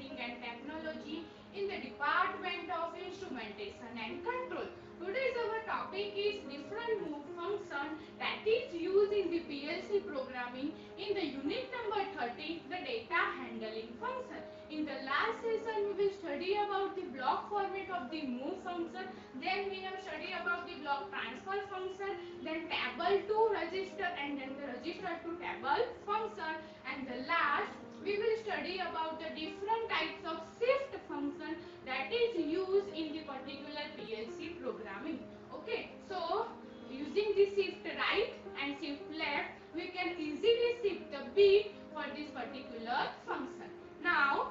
Engineering and Technology in the Department of Instrumentation and Control. Today's our topic is different move function that is used in the PLC programming in the unit number 30, the data handling function. In the last session, we will study about the block format of the move function. Then we have studied about the block transfer function, then table to register, and then the register to table function. And the last, we will study about the different types of shift function that is used in the particular PLC programming. Okay, so using the shift right and shift left, we can easily shift the bit for this particular function. Now,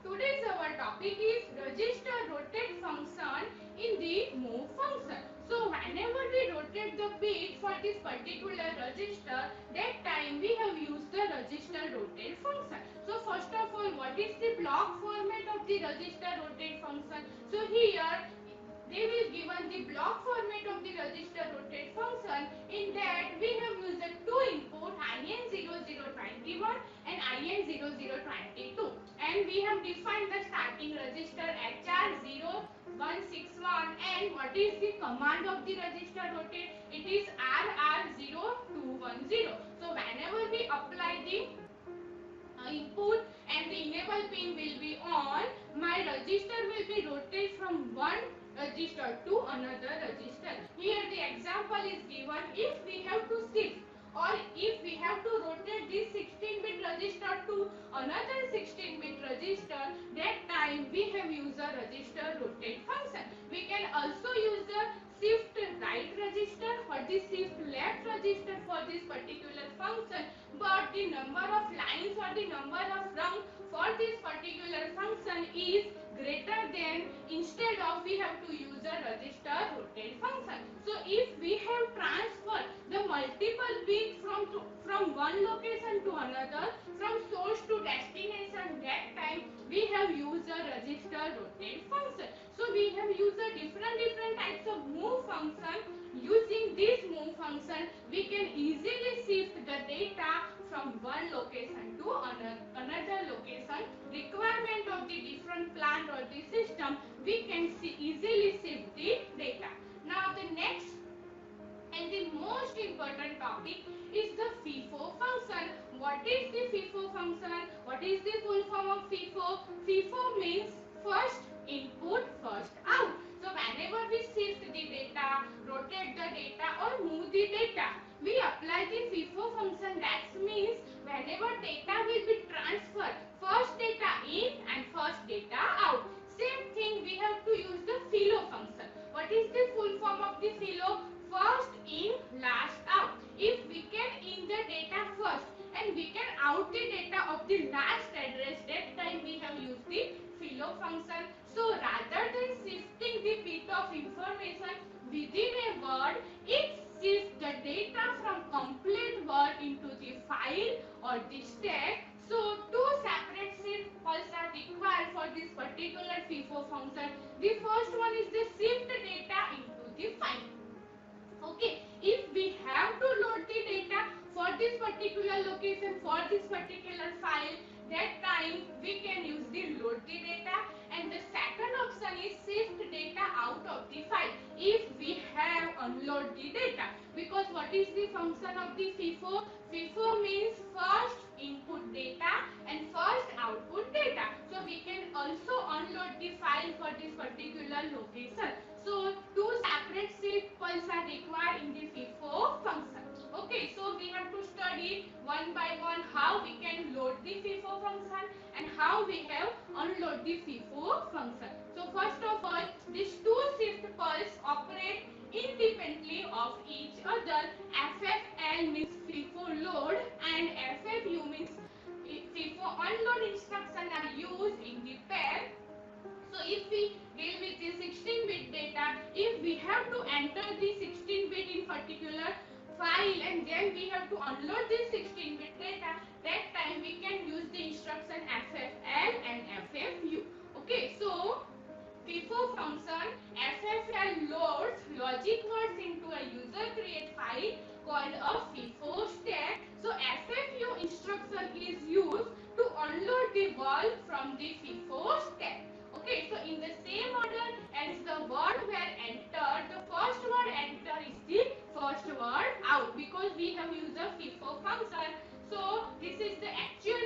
today's our topic is register rotate function in the move function. So whenever we rotate the bit for this particular register, that time we have used the register rotate function. So first of all, what is the block format of the register rotate function? So here they will given the block format of the register rotate function. In that we have used the two input IN0021 and IN0022, and we have defined the starting register HR0161, and what is the command of the register rotate? It is RR0210. So whenever we apply the input and the enable pin will be on, my register will be rotated from one register to another register. Here the example is given. If we have to shift or if we have to rotate this 16-bit register to another 16-bit register, that time we have used the register rotate function. We can also use the shift right register or the shift left register for this particular function, but the number of lines or the number of rungs for this particular function is greater than, instead of we have to use a register rotate function. So if we have transferred the multiple bits from one location to another, from source to destination, that time we have used a register rotate function. So we have used a different types of move function. Using this move function, we can easily shift the data from one location to another location. Requirement of the different plant or the system, we can easily shift the data. Now the next and the most important topic is the FIFO function. What is the FIFO function? What is the full form of FIFO? FIFO means first input, first out. So whenever we shift the data, rotate the data or move the data, we apply the FIFO function. That means whenever data will be transferred, first data in and first data out. Same thing we have to use the FILO function. What is the full form of the FILO? First in, last out. If we can in the data first and we can out the data of the last address, that time we have used the FILO function. So rather than shifting the bit of information within a word, it shifts the data from complete word into the file or the stack. So two separate shift calls are required for this particular FIFO function. The first one is the shift data into the file. Okay, if we have to load the data for this particular location, for this particular file, that time we can use the load the data. And the second option is shift data out of the file if we have unload the data. Because what is the function of the FIFO? FIFO means first input data and first output data. So we can also unload the file for this particular location. So two separate shift calls are required in the FIFO function. Okay, so we have to study one by one how we can load the FIFO function and how we have unload the FIFO function. So first of all, these two shift calls operate independently of each other. FFL means FIFO load and FFU means FIFO unload instruction are used in the pair. So if we deal with the 16-bit data, if we have to enter the 16-bit in particular file and then we have to unload this 16-bit data, that time we can use the instruction FFL and FFU. Okay, so FIFO function, FFL load logic words into a user create file called a FIFO stack. So FFU instruction is used to unload the word from the FIFO stack. Okay, so in the same order as the word were entered, the first word enter is the first word out, because we have used a FIFO function. So this is the actual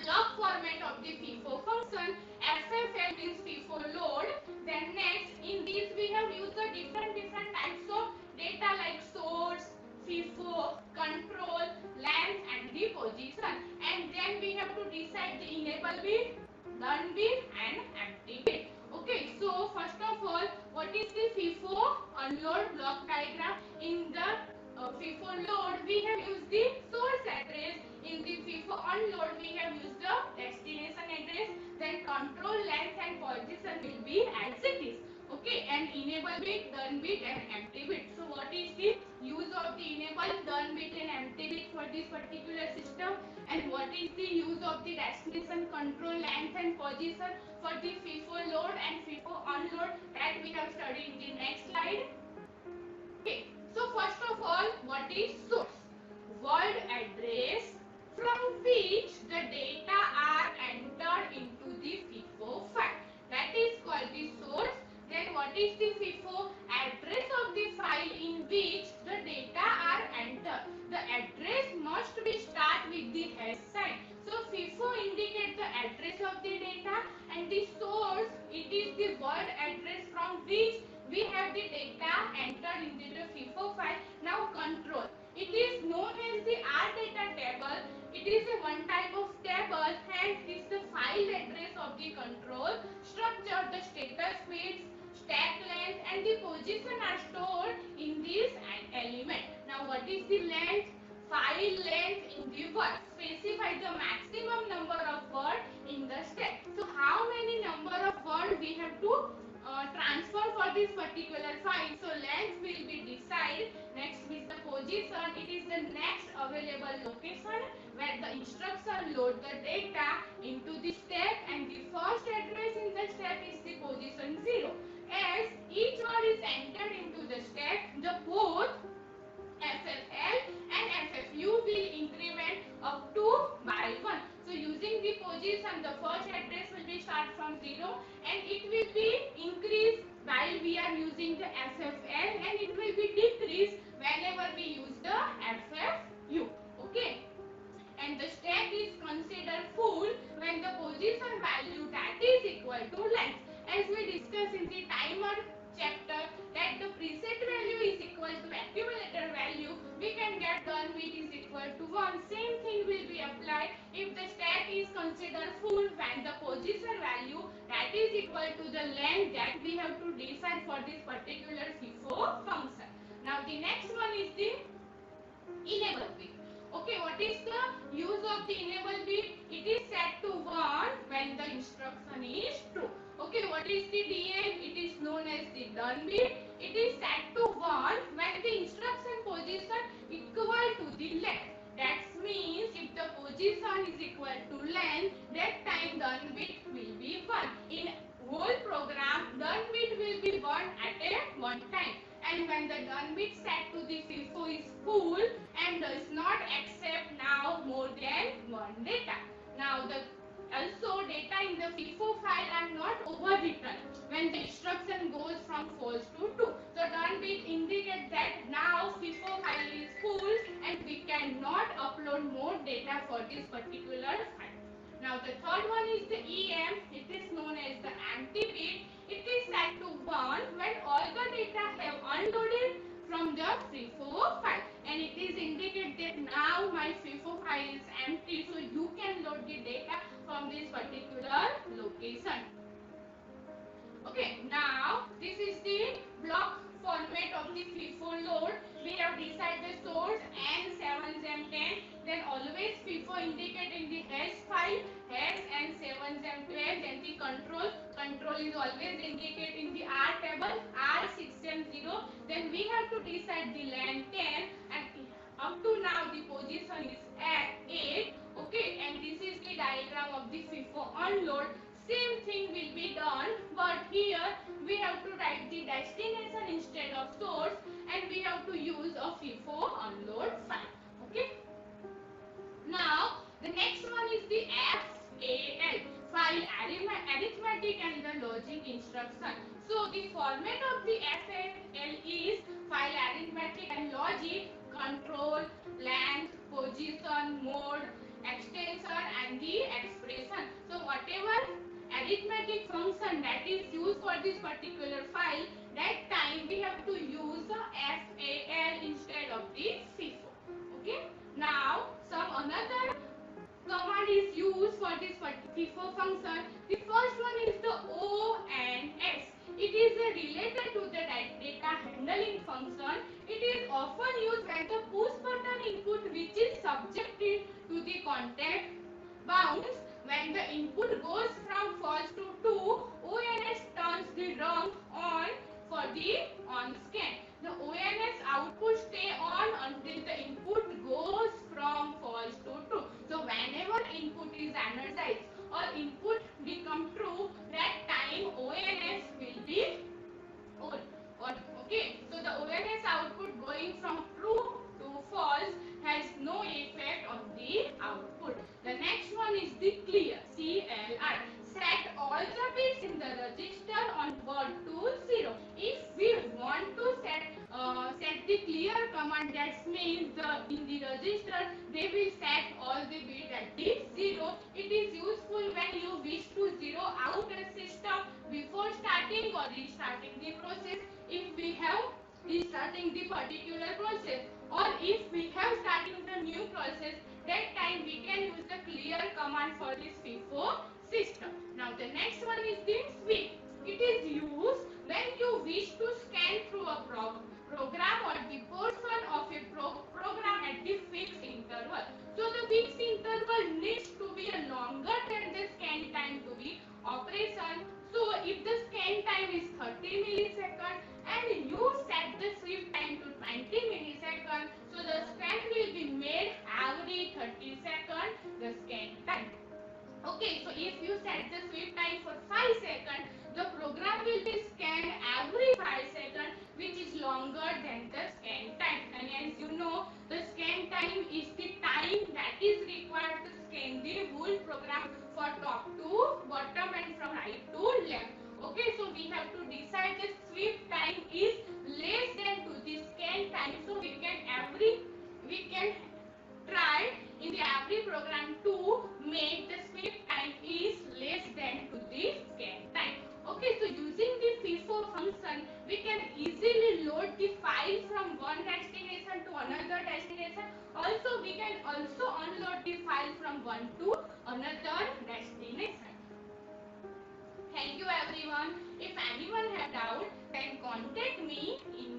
block format of the FIFO function. FFM means FIFO load. Then next, in these we have used the different types of data like source, FIFO, control, length and the position. And then we have to decide the enable bit, done bit and empty bit. Okay, so first of all, what is the FIFO unload block diagram? In the FIFO load, we have used the source address. In the FIFO unload, we have used the destination address. Then control, length and position will be as it is. Okay, and enable bit, done bit and empty bit. So what is the use of the enable, done bit and empty bit for this particular system? And what is the use of the destination, control, length and position for the FIFO load and FIFO unload? That we have studied in the next slide. Okay, so first of all, what is source? Word address from which the data are entered into the FIFO file. That is called the source. Then what is the FIFO? Address of the file in which the data are entered. The address must be start with the hash sign. So FIFO indicates the address of the data, and the source, it is the word address from which we have the data entered into the FIFO file. Now control. It is known as the RData table. It is a one type of table and is the file address of the control structure. The status bits, stack length and the position are stored in this element. Now what is the length? File length in the word. Specify the maximum number of words in the stack. So how many number of words we have to transfer for this particular file? So length will be decided. Next is the position. It is the next available location where the instruction load the data into the stack, and the first address in the stack is the position 0. As each word is entered into the stack, the both FFL and FFU will increment up to by 1. So using the position, the first address will be start from 0 and it will be increased while we are using the FFL, and it will be decreased whenever we use the FFU. Okay. And the stack is considered full when the position value that is equal to length. As we discussed in the timer chapter, that the preset value is equal to accumulator value, we can get done bit is equal to 1. Same thing will be applied if the stack is considered full when the position value that is equal to the length that we have to decide for this particular FIFO function. Now the next one is the enable bit. Okay, what is the use of the enable bit? It is set to 1 when the instruction is true. Okay, what is the DN? It is known as the done bit. It is set to 1 when the instruction position equal to the length. That means if the position is equal to length, that time done bit will be 1. In whole program, done bit will be 1 at a one time. And when the done bit set to the FIFO is full and does not accept now more than one data. Now the also data in the FIFO file are not overwritten when the instruction goes from false to true. So done bit indicates that now FIFO file is full and we cannot upload more data for this particular file. Now the third one is the EM. It is known as the empty bit. It is set to 1 when all the data have unloaded from the FIFO file, and it is indicated that now my FIFO file is empty, so you can load the data from this particular location. Okay, now this is the block format of the FIFO load. We have decided the source and 7XAM10. Then always FIFO indicate in the hash file, hash and 7XAM12. Then the control is always indicate in the R table, R6XAM0. Then we have to decide the length 10, and up to now the position is at 8. Okay, and this is the diagram of the FIFO unload. same thing will be done, but here we have to write the destination instead of source, and we have to use a FIFO unload file. Okay. Now the next one is the FAL, file arithmetic and the logic instruction. So the format of the FAL is file arithmetic and logic, control, length, position, mode, extension and the expression. So whatever arithmetic function that is used for this particular file, that time we have to use the FAL instead of the FIFO. Okay. Now some another command is used for this FIFO function. The first one is the ONS. It is related to the data handling function. It is often used when the push button input which is subjected to the contact bounds. When the input goes from false to true, ONS turns the rung on for the on scan. The ONS output stay on until the input goes from false to true. So whenever input is energized or input become true, that time ONS will be on. Okay, so the ONS output going from true to false has no effect on the output. The next one is the clear, CLR. Set all the bits in the register on word to 0. If we want to set the clear command, that means in the register they will set all the bits at the 0. It is useful when you wish to zero out a system before starting or restarting the process. If we have restarting the particular process, or if we have starting the new process, that time we can use the clear command for this FIFO system. Now the next one is the sweep. It is used when you wish to scan through a program or the portion of a program at the fixed interval. So the fixed interval needs to be longer than the scan time to be operation. So if the scan time is 30 milliseconds and you set the sweep time to 20 milliseconds, so the scan will be made every 30 seconds, the scan time. Okay, so if you set the sweep time for 5 seconds, the program will be scanned every 5 seconds, which is longer than the scan time. And as you know, the scan time is the time that is required to scan the whole program for top to bottom and from right to left. Okay, so we have to decide the sweep time is less than to the scan time. So we can try in the every program to make the sweep time is less than to the scan time. Okay, so using the FIFO function, we can easily load the file from one destination to another destination. Also, we can also unload the file from one to another destination. Thank you everyone. If anyone have doubt, then contact me in